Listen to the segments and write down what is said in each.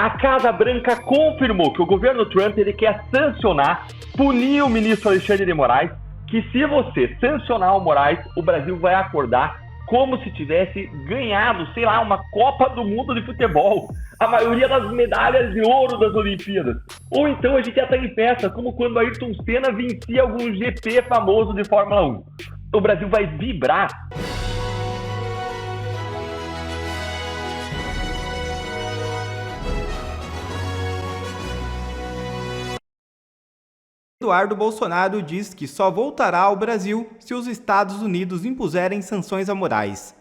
A Casa Branca confirmou que o governo Trump ele quer sancionar, punir o ministro Alexandre de Moraes, que se você sancionar o Moraes, o Brasil vai acordar como se tivesse ganhado, sei lá, uma Copa do Mundo de futebol, a maioria das medalhas de ouro das Olimpíadas. Ou então a gente ia estar em festa, como quando Ayrton Senna vencia algum GP famoso de Fórmula 1. O Brasil vai vibrar. Eduardo Bolsonaro diz que só voltará ao Brasil se os Estados Unidos impuserem sanções a Moraes.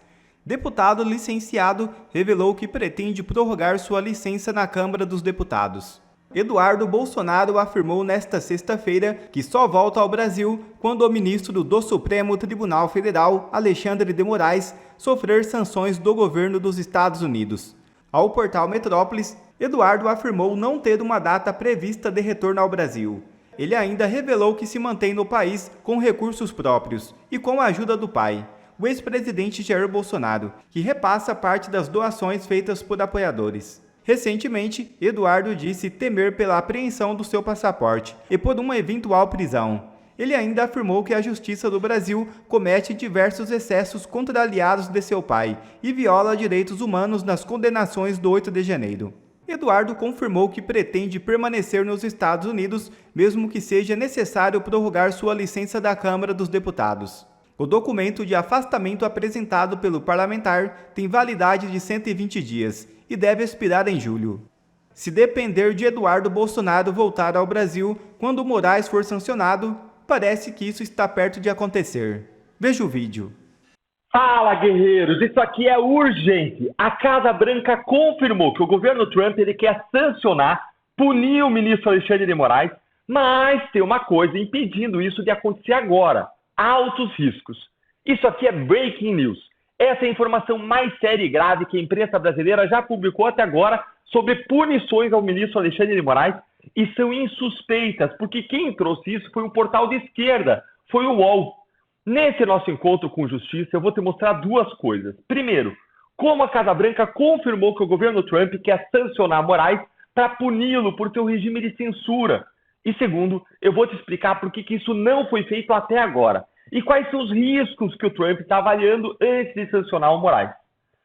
Deputado licenciado revelou que pretende prorrogar sua licença na Câmara dos Deputados. Eduardo Bolsonaro afirmou nesta sexta-feira que só volta ao Brasil quando o ministro do Supremo Tribunal Federal, Alexandre de Moraes, sofrer sanções do governo dos Estados Unidos. Ao portal Metrópolis, Eduardo afirmou não ter uma data prevista de retorno ao Brasil. Ele ainda revelou que se mantém no país com recursos próprios e com a ajuda do pai, o ex-presidente Jair Bolsonaro, que repassa parte das doações feitas por apoiadores. Recentemente, Eduardo disse temer pela apreensão do seu passaporte e por uma eventual prisão. Ele ainda afirmou que a Justiça do Brasil comete diversos excessos contra aliados de seu pai e viola direitos humanos nas condenações do 8 de janeiro. Eduardo confirmou que pretende permanecer nos Estados Unidos, mesmo que seja necessário prorrogar sua licença da Câmara dos Deputados. O documento de afastamento apresentado pelo parlamentar tem validade de 120 dias e deve expirar em julho. Se depender de Eduardo Bolsonaro voltar ao Brasil quando Moraes for sancionado, parece que isso está perto de acontecer. Veja o vídeo. Fala, guerreiros! Isso aqui é urgente! A Casa Branca confirmou que o governo Trump ele quer sancionar, punir o ministro Alexandre de Moraes, mas tem uma coisa impedindo isso de acontecer agora: altos riscos. Isso aqui é breaking news. Essa é a informação mais séria e grave que a imprensa brasileira já publicou até agora sobre punições ao ministro Alexandre de Moraes e são insuspeitas, porque quem trouxe isso foi um portal de esquerda, foi o UOL. Nesse nosso encontro com justiça, eu vou te mostrar duas coisas. Primeiro, como a Casa Branca confirmou que o governo Trump quer sancionar Moraes para puni-lo por seu regime de censura. E segundo, eu vou te explicar por que isso não foi feito até agora e quais são os riscos que o Trump está avaliando antes de sancionar o Moraes.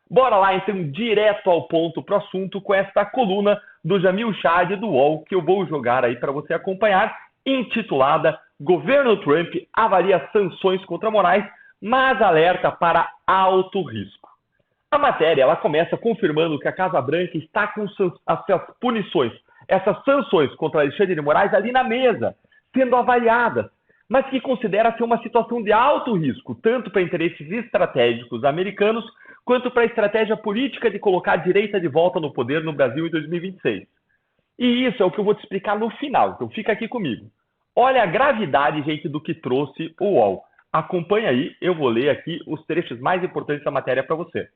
Bora lá, então, direto ao ponto pro assunto com esta coluna do Jamil Chad do UOL que eu vou jogar aí para você acompanhar, intitulada Governo Trump avalia sanções contra Moraes, mas alerta para alto risco. A matéria ela começa confirmando que a Casa Branca está com essas punições, essas sanções contra Alexandre de Moraes ali na mesa, sendo avaliadas, mas que considera ser uma situação de alto risco, tanto para interesses estratégicos americanos, quanto para a estratégia política de colocar a direita de volta no poder no Brasil em 2026. E isso é o que eu vou te explicar no final, então fica aqui comigo. Olha a gravidade, gente, do que trouxe o UOL. Acompanha aí, eu vou ler aqui os trechos mais importantes da matéria para você.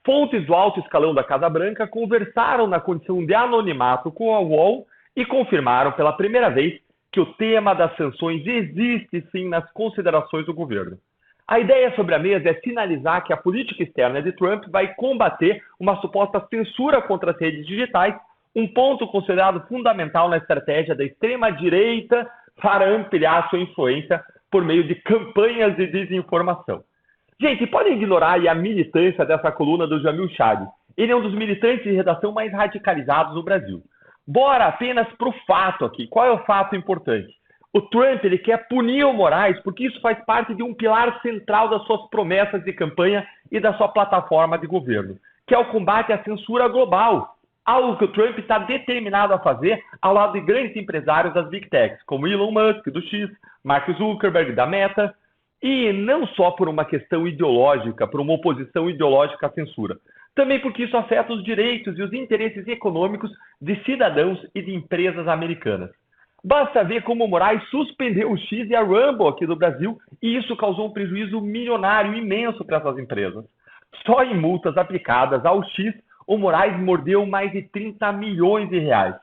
Fontes do alto escalão da Casa Branca conversaram na condição de anonimato com a UOL e confirmaram pela primeira vez que o tema das sanções existe sim nas considerações do governo. A ideia sobre a mesa é sinalizar que a política externa de Trump vai combater uma suposta censura contra as redes digitais, um ponto considerado fundamental na estratégia da extrema-direita para ampliar sua influência por meio de campanhas de desinformação. Gente, podem ignorar aí a militância dessa coluna do Jamil Chad. Ele é um dos militantes de redação mais radicalizados do Brasil. Bora apenas para o fato aqui. Qual é o fato importante? O Trump ele quer punir o Moraes porque isso faz parte de um pilar central das suas promessas de campanha e da sua plataforma de governo, que é o combate à censura global. Algo que o Trump está determinado a fazer ao lado de grandes empresários das Big Techs, como Elon Musk, do X, Mark Zuckerberg, da Meta, e não só por uma questão ideológica, por uma oposição ideológica à censura, também porque isso afeta os direitos e os interesses econômicos de cidadãos e de empresas americanas. Basta ver como o Moraes suspendeu o X e a Rumble aqui do Brasil, e isso causou um prejuízo milionário imenso para essas empresas. Só em multas aplicadas ao X, o Moraes mordeu mais de 30 milhões de reais.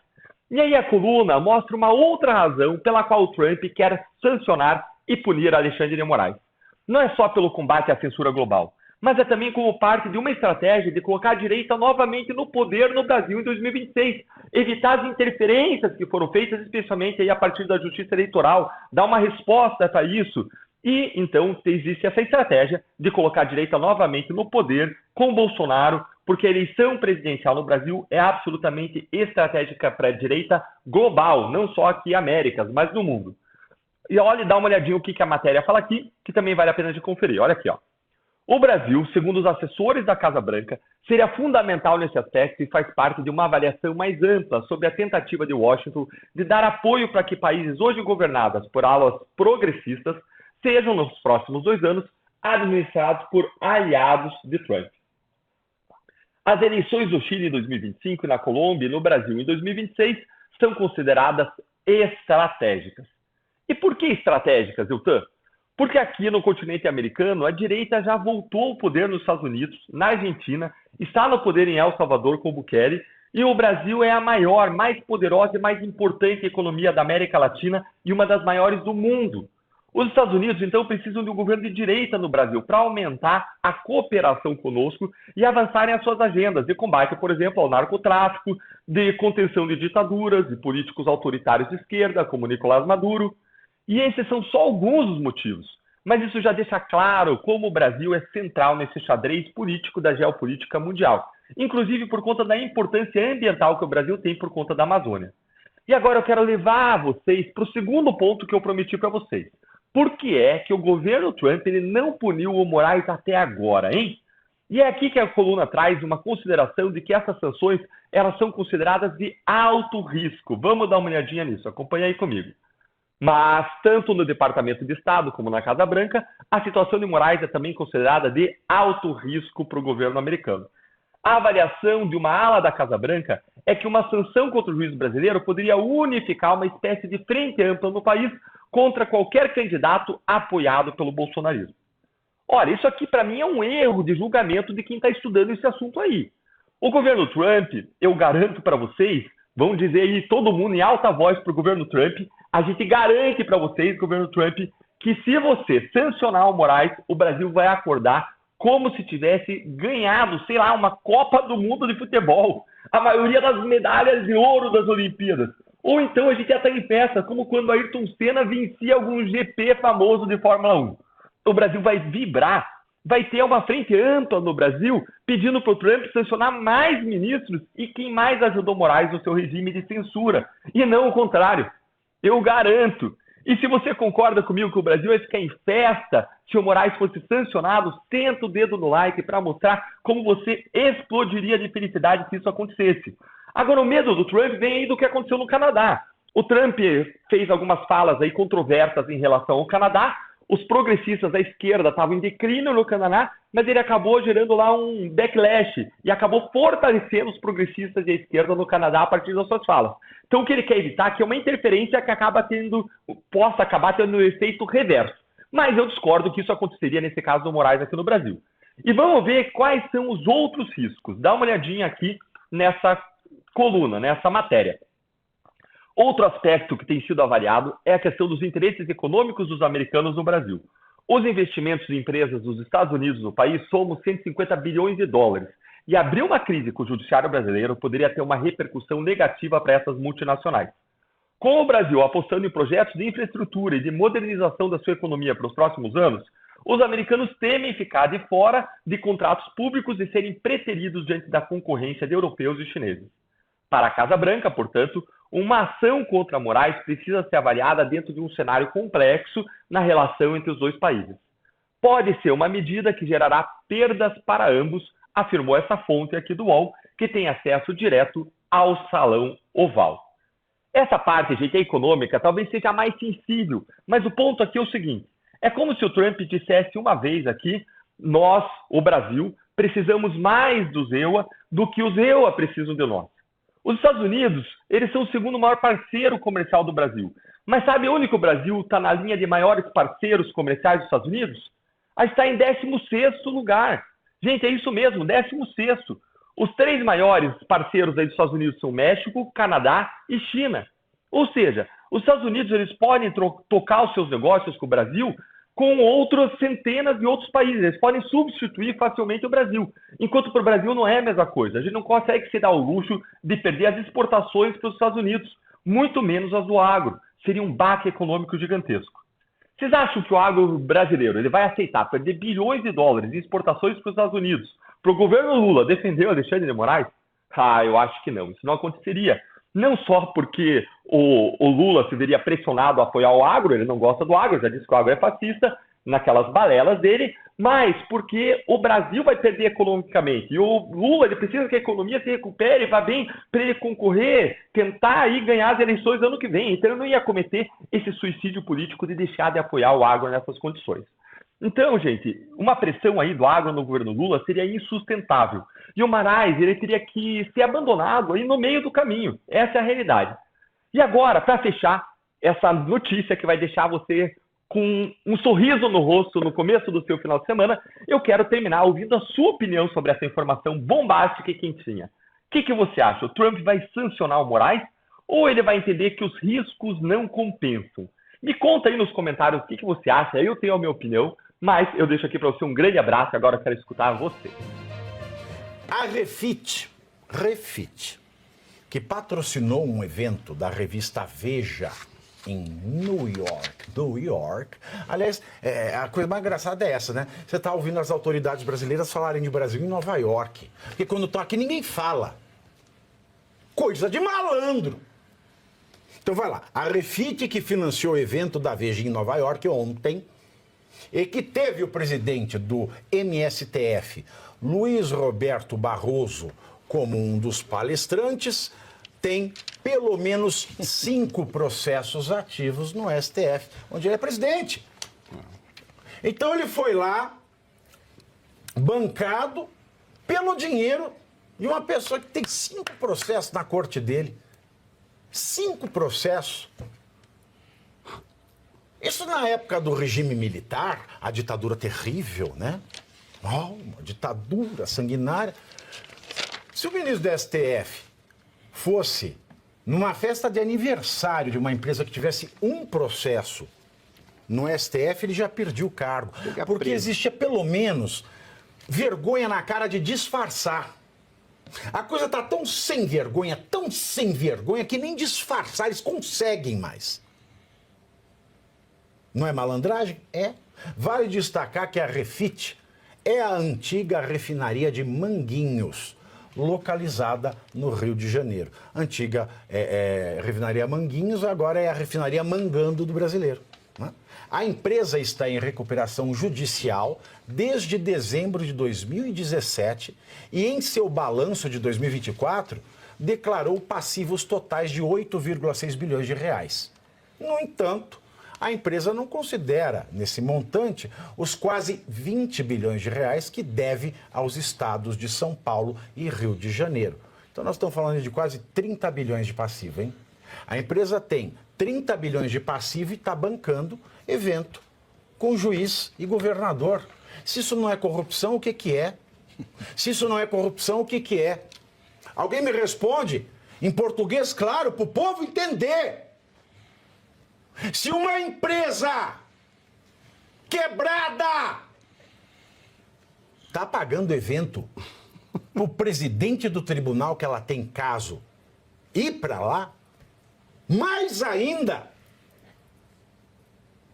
E aí a coluna mostra uma outra razão pela qual o Trump quer sancionar e punir Alexandre de Moraes. Não é só pelo combate à censura global, mas é também como parte de uma estratégia de colocar a direita novamente no poder no Brasil em 2026, evitar as interferências que foram feitas, especialmente aí a partir da Justiça Eleitoral, dar uma resposta para isso. E, então, existe essa estratégia de colocar a direita novamente no poder com Bolsonaro, porque a eleição presidencial no Brasil é absolutamente estratégica para a direita global, não só aqui em Américas, mas no mundo. E olha, dá uma olhadinha o que a matéria fala aqui, que também vale a pena de conferir. Olha aqui, ó. O Brasil, segundo os assessores da Casa Branca, seria fundamental nesse aspecto e faz parte de uma avaliação mais ampla sobre a tentativa de Washington de dar apoio para que países hoje governados por alas progressistas sejam, nos próximos 2 anos, administrados por aliados de Trump. As eleições do Chile em 2025 e na Colômbia e no Brasil em 2026 são consideradas estratégicas. E por que estratégicas, Iltan? Porque aqui no continente americano, a direita já voltou ao poder nos Estados Unidos, na Argentina, está no poder em El Salvador com Bukele, e o Brasil é a maior, mais poderosa e mais importante economia da América Latina e uma das maiores do mundo. Os Estados Unidos, então, precisam de um governo de direita no Brasil para aumentar a cooperação conosco e avançarem as suas agendas de combate, por exemplo, ao narcotráfico, de contenção de ditaduras, de políticos autoritários de esquerda, como Nicolás Maduro. E esses são só alguns dos motivos. Mas isso já deixa claro como o Brasil é central nesse xadrez político da geopolítica mundial, inclusive por conta da importância ambiental que o Brasil tem por conta da Amazônia. E agora eu quero levar vocês para o segundo ponto que eu prometi para vocês. Por que é que o governo Trump ele não puniu o Moraes até agora, hein? E é aqui que a coluna traz uma consideração de que essas sanções elas são consideradas de alto risco. Vamos dar uma olhadinha nisso, acompanha aí comigo. Mas, tanto no Departamento de Estado como na Casa Branca, a situação de Moraes é também considerada de alto risco para o governo americano. A avaliação de uma ala da Casa Branca é que uma sanção contra o juiz brasileiro poderia unificar uma espécie de frente ampla no país contra qualquer candidato apoiado pelo bolsonarismo. Olha, isso aqui para mim é um erro de julgamento de quem está estudando esse assunto aí. O governo Trump, eu garanto para vocês, vão dizer aí todo mundo em alta voz para o governo Trump, a gente garante para vocês, governo Trump, que se você sancionar o Moraes, o Brasil vai acordar como se tivesse ganhado, sei lá, uma Copa do Mundo de futebol. A maioria das medalhas de ouro das Olimpíadas. Ou então a gente já está em festa, como quando Ayrton Senna vencia algum GP famoso de Fórmula 1. O Brasil vai vibrar, vai ter uma frente ampla no Brasil pedindo para o Trump sancionar mais ministros e quem mais ajudou Moraes no seu regime de censura. E não o contrário. Eu garanto. E se você concorda comigo que o Brasil vai ficar em festa se o Moraes fosse sancionado, senta o dedo no like para mostrar como você explodiria de felicidade se isso acontecesse. Agora, o medo do Trump vem aí do que aconteceu no Canadá. O Trump fez algumas falas aí controversas em relação ao Canadá. Os progressistas da esquerda estavam em declínio no Canadá, mas ele acabou gerando lá um backlash e acabou fortalecendo os progressistas da esquerda no Canadá a partir das suas falas. Então, o que ele quer evitar é que é uma interferência que possa acabar tendo um efeito reverso. Mas eu discordo que isso aconteceria nesse caso do Moraes aqui no Brasil. E vamos ver quais são os outros riscos. Dá uma olhadinha aqui nessa coluna, nessa matéria. Outro aspecto que tem sido avaliado é a questão dos interesses econômicos dos americanos no Brasil. Os investimentos de empresas dos Estados Unidos no país somam 150 bilhões de dólares. E abrir uma crise com o judiciário brasileiro poderia ter uma repercussão negativa para essas multinacionais. Com o Brasil apostando em projetos de infraestrutura e de modernização da sua economia para os próximos anos, os americanos temem ficar de fora de contratos públicos e serem preteridos diante da concorrência de europeus e chineses. Para a Casa Branca, portanto, uma ação contra Moraes precisa ser avaliada dentro de um cenário complexo na relação entre os dois países. Pode ser uma medida que gerará perdas para ambos, afirmou essa fonte aqui do UOL, que tem acesso direto ao Salão Oval. Essa parte, gente, econômica, talvez seja a mais sensível, mas o ponto aqui é o seguinte, é como se o Trump dissesse uma vez aqui, nós, o Brasil, precisamos mais dos EUA do que os EUA precisam de nós. Os Estados Unidos, eles são o segundo maior parceiro comercial do Brasil. Mas sabe onde que o Brasil está na linha de maiores parceiros comerciais dos Estados Unidos? Está em 16º lugar. Gente, é isso mesmo, 16º. Os 3 maiores parceiros aí dos Estados Unidos são México, Canadá e China. Ou seja, os Estados Unidos eles podem tocar os seus negócios com o Brasil com outras centenas de outros países. Eles podem substituir facilmente o Brasil. Enquanto para o Brasil não é a mesma coisa. A gente não consegue se dar o luxo de perder as exportações para os Estados Unidos, muito menos as do agro. Seria um baque econômico gigantesco. Vocês acham que o agro brasileiro ele vai aceitar perder bilhões de dólares em exportações para os Estados Unidos para o governo Lula defender o Alexandre de Moraes? Eu acho que não. Isso não aconteceria. Não só porque o Lula se veria pressionado a apoiar o agro, ele não gosta do agro, já disse que o agro é fascista, naquelas balelas dele, mas porque o Brasil vai perder economicamente. E o Lula ele precisa que a economia se recupere, vá bem, para ele concorrer, tentar aí ganhar as eleições ano que vem. Então ele não ia cometer esse suicídio político de deixar de apoiar o agro nessas condições. Então, gente, uma pressão aí do agro no governo Lula seria insustentável. E o Moraes ele teria que ser abandonado aí no meio do caminho. Essa é a realidade. E agora, para fechar essa notícia que vai deixar você com um sorriso no rosto no começo do seu final de semana, eu quero terminar ouvindo a sua opinião sobre essa informação bombástica e quentinha. O que você acha? O Trump vai sancionar o Moraes ou ele vai entender que os riscos não compensam? Me conta aí nos comentários o que você acha, eu tenho a minha opinião, mas eu deixo aqui para você um grande abraço e agora eu quero escutar você. A Refit, que patrocinou um evento da revista Veja em New York. Aliás, a coisa mais engraçada é essa, né? Você tá ouvindo as autoridades brasileiras falarem de Brasil em Nova York. Porque quando estão aqui ninguém fala. Coisa de malandro. Então vai lá. A Refit, que financiou o evento da Veja em Nova York ontem, e que teve o presidente do MSTF, Luiz Roberto Barroso, como um dos palestrantes, tem pelo menos 5 processos ativos no STF, onde ele é presidente. Então ele foi lá, bancado pelo dinheiro de uma pessoa que tem 5 processos na corte dele. 5 processos. Isso na época do regime militar, a ditadura terrível, né? Uma ditadura sanguinária. Se o ministro do STF fosse numa festa de aniversário de uma empresa que tivesse um processo no STF, ele já perdia o cargo. Porque existia pelo menos vergonha na cara de disfarçar. A coisa tá tão sem vergonha, que nem disfarçar eles conseguem mais. Não é malandragem? É. Vale destacar que a Refit é a antiga refinaria de Manguinhos, localizada no Rio de Janeiro. Antiga refinaria Manguinhos, agora é a refinaria Mangando do brasileiro. Né? A empresa está em recuperação judicial desde dezembro de 2017 e em seu balanço de 2024 declarou passivos totais de 8,6 bilhões de reais. No entanto, a empresa não considera, nesse montante, os quase 20 bilhões de reais que deve aos estados de São Paulo e Rio de Janeiro. Então nós estamos falando de quase 30 bilhões de passivo, hein? A empresa tem 30 bilhões de passivo e está bancando evento com juiz e governador. Se isso não é corrupção, o que que é? Se isso não é corrupção, o que que é? Alguém me responde em português claro para o povo entender. Se uma empresa quebrada está pagando evento para o presidente do tribunal que ela tem caso ir para lá, mais ainda,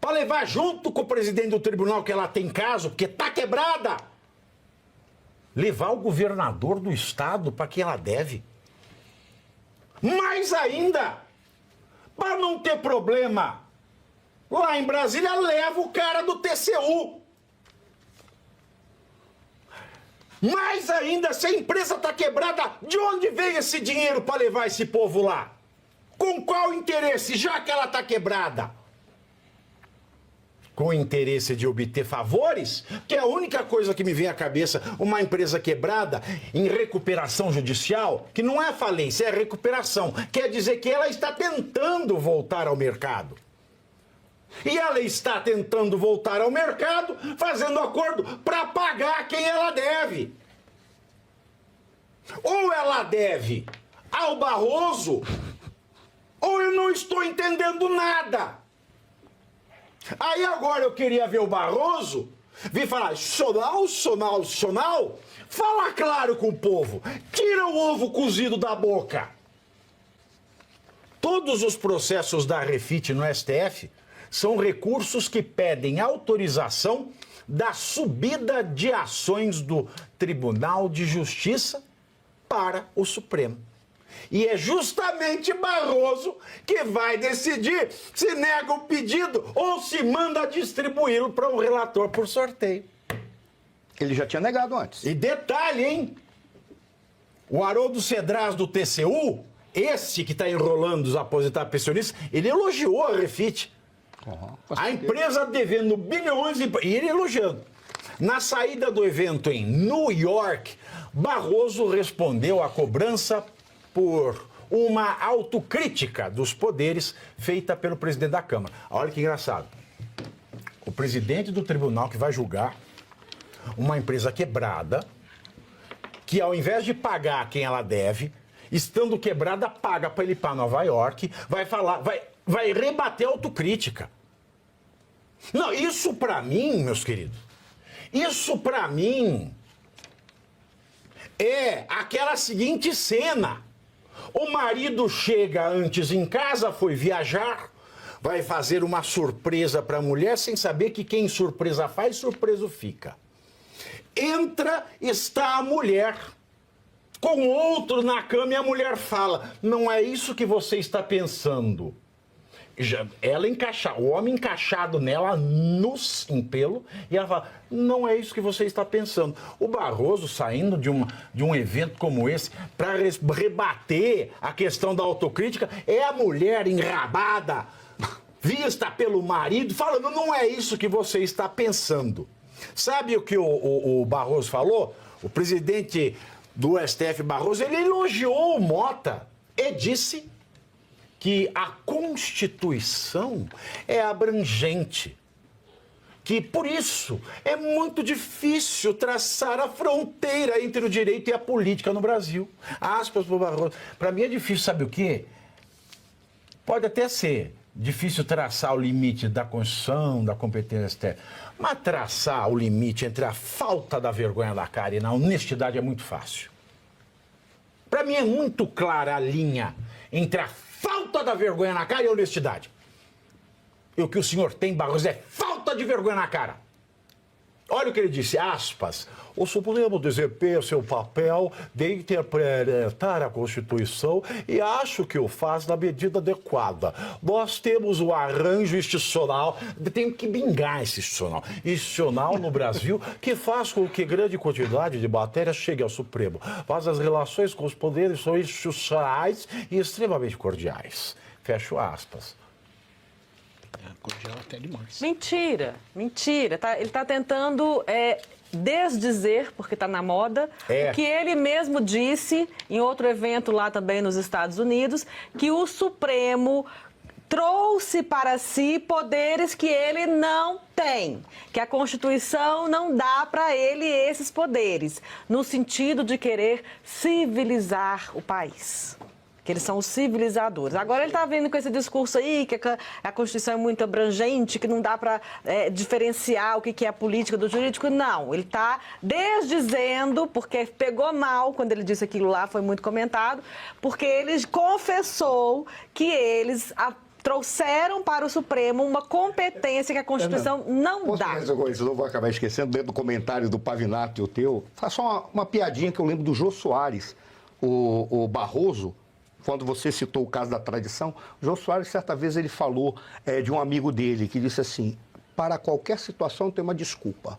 para levar junto com o presidente do tribunal que ela tem caso, porque está quebrada, levar o governador do estado para quem ela deve. Mais ainda, para não ter problema, lá em Brasília leva o cara do TCU. Mais ainda, se a empresa está quebrada, de onde veio esse dinheiro para levar esse povo lá? Com qual interesse, já que ela está quebrada? Com o interesse de obter favores? Que é a única coisa que me vem à cabeça, uma empresa quebrada em recuperação judicial, que não é falência, é recuperação. Quer dizer que ela está tentando voltar ao mercado. E ela está tentando voltar ao mercado, fazendo acordo para pagar quem ela deve. Ou ela deve ao Barroso, ou eu não estou entendendo nada. Aí agora eu queria ver o Barroso vir falar sonal. Fala claro com o povo. Tira o ovo cozido da boca. Todos os processos da Refit no STF são recursos que pedem autorização da subida de ações do Tribunal de Justiça para o Supremo. E é justamente Barroso que vai decidir se nega o pedido ou se manda distribuí-lo para um relator por sorteio. Ele já tinha negado antes. E detalhe, hein? O Haroldo Cedras do TCU, esse que está enrolando os aposentados pensionistas, ele elogiou a Refit. A empresa devendo bilhões e ele elogiando. Na saída do evento em New York, Barroso respondeu à cobrança por uma autocrítica dos poderes feita pelo presidente da Câmara. Olha que engraçado. O presidente do tribunal que vai julgar uma empresa quebrada, que ao invés de pagar quem ela deve, estando quebrada, paga para ele ir para Nova York, vai falar, vai rebater a autocrítica. Não, isso para mim, meus queridos, isso para mim é aquela seguinte cena. O marido chega antes em casa, foi viajar, vai fazer uma surpresa para a mulher sem saber que quem surpresa faz, surpreso fica. Entra, está a mulher com outro na cama e a mulher fala, não é isso que você está pensando. Ela o homem encaixado nela, em pelo, e ela fala, não é isso que você está pensando. O Barroso saindo de um evento como esse para rebater a questão da autocrítica, é a mulher enrabada, vista pelo marido, falando, não é isso que você está pensando. Sabe o que o Barroso falou? O presidente do STF, Barroso, ele elogiou o Mota e disse que a Constituição é abrangente, que por isso é muito difícil traçar a fronteira entre o direito e a política no Brasil. Aspas para o Barroso. Para mim é difícil, sabe o quê? Pode até ser difícil traçar o limite da Constituição, da competência STF, mas traçar o limite entre a falta da vergonha da cara e na honestidade é muito fácil. Para mim é muito clara a linha entre a falta da vergonha na cara e a honestidade. E o que o senhor tem, Barroso, é falta de vergonha na cara. Olha o que ele disse, aspas, o Supremo desempenha seu papel de interpretar a Constituição e acho que o faz na medida adequada. Nós temos o arranjo institucional, tem que bingar esse institucional no Brasil, que faz com que grande quantidade de matérias chegue ao Supremo. Mas as relações com os poderes são institucionais e extremamente cordiais. Fecho aspas. Cordial até demais. Mentira. Ele está tentando desdizer, porque está na moda, o que ele mesmo disse em outro evento lá também nos Estados Unidos, que o Supremo trouxe para si poderes que ele não tem, que a Constituição não dá para ele esses poderes, no sentido de querer civilizar o país. Que eles são os civilizadores. Agora ele está vindo com esse discurso aí, que a Constituição é muito abrangente, que não dá para diferenciar o que é a política do jurídico. Não, ele está desdizendo, porque pegou mal quando ele disse aquilo lá, foi muito comentado, porque ele confessou que eles trouxeram para o Supremo uma competência que a Constituição não dá. Isso, não vou acabar esquecendo, dentro do comentário do Pavinato e o teu, faz só uma piadinha que eu lembro do Jô Soares, o Barroso, quando você citou o caso da tradição, o Jô Soares, certa vez, ele falou de um amigo dele, que disse assim, para qualquer situação tem uma desculpa.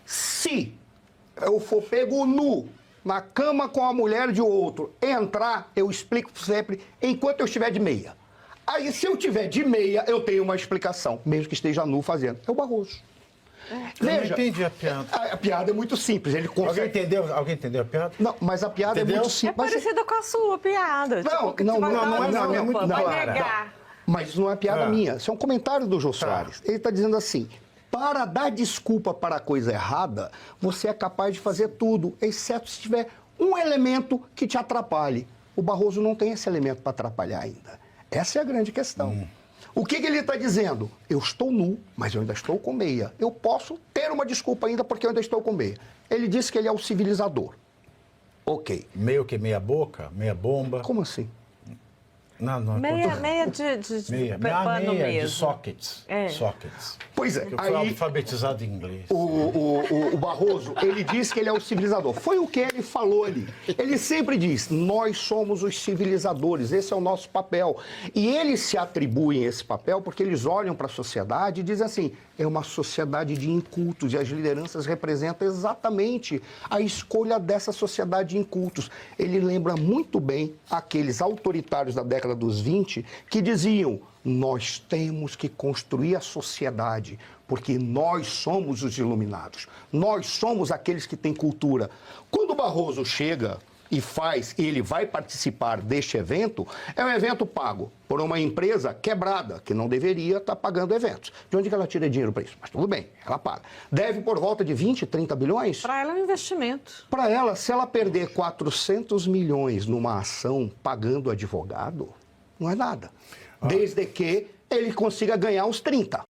Se eu for pego nu na cama com a mulher de outro, entrar, eu explico sempre, enquanto eu estiver de meia. Aí, se eu tiver de meia, eu tenho uma explicação, mesmo que esteja nu fazendo. É o Barroso. Veja, eu não entendi a piada. A piada é muito simples. Ele consegue... Alguém entendeu a piada? Não, mas a piada é muito simples. É parecida com a sua piada. Não é muito clara. Mas isso não é piada minha. Isso é um comentário do Jô Soares. Ele está dizendo assim, para dar desculpa para a coisa errada, você é capaz de fazer tudo, exceto se tiver um elemento que te atrapalhe. O Barroso não tem esse elemento para atrapalhar ainda. Essa é a grande questão. O que ele está dizendo? Eu estou nu, mas eu ainda estou com meia. Eu posso ter uma desculpa ainda porque eu ainda estou com meia. Ele disse que ele é o civilizador. Ok. Meio que meia boca, meia bomba. Como assim? Não, meia de pano meia mesmo. de sockets. Sockets. Pois é. Eu fui alfabetizado em inglês. O Barroso, ele disse que ele é o civilizador. Foi o que ele falou ali. Ele sempre diz, nós somos os civilizadores, esse é o nosso papel. E eles se atribuem esse papel porque eles olham para a sociedade e dizem assim, é uma sociedade de incultos e as lideranças representam exatamente a escolha dessa sociedade de incultos. Ele lembra muito bem aqueles autoritários da década dos 20 que diziam, nós temos que construir a sociedade, porque nós somos os iluminados, nós somos aqueles que têm cultura. Quando o Barroso chega e ele vai participar deste evento, é um evento pago por uma empresa quebrada, que não deveria estar pagando eventos. De onde que ela tira dinheiro para isso? Mas tudo bem, ela paga. Deve por volta de 20, 30 bilhões? Para ela é um investimento. Para ela, se ela perder 400 milhões numa ação pagando advogado, não é nada. Desde que ele consiga ganhar os 30.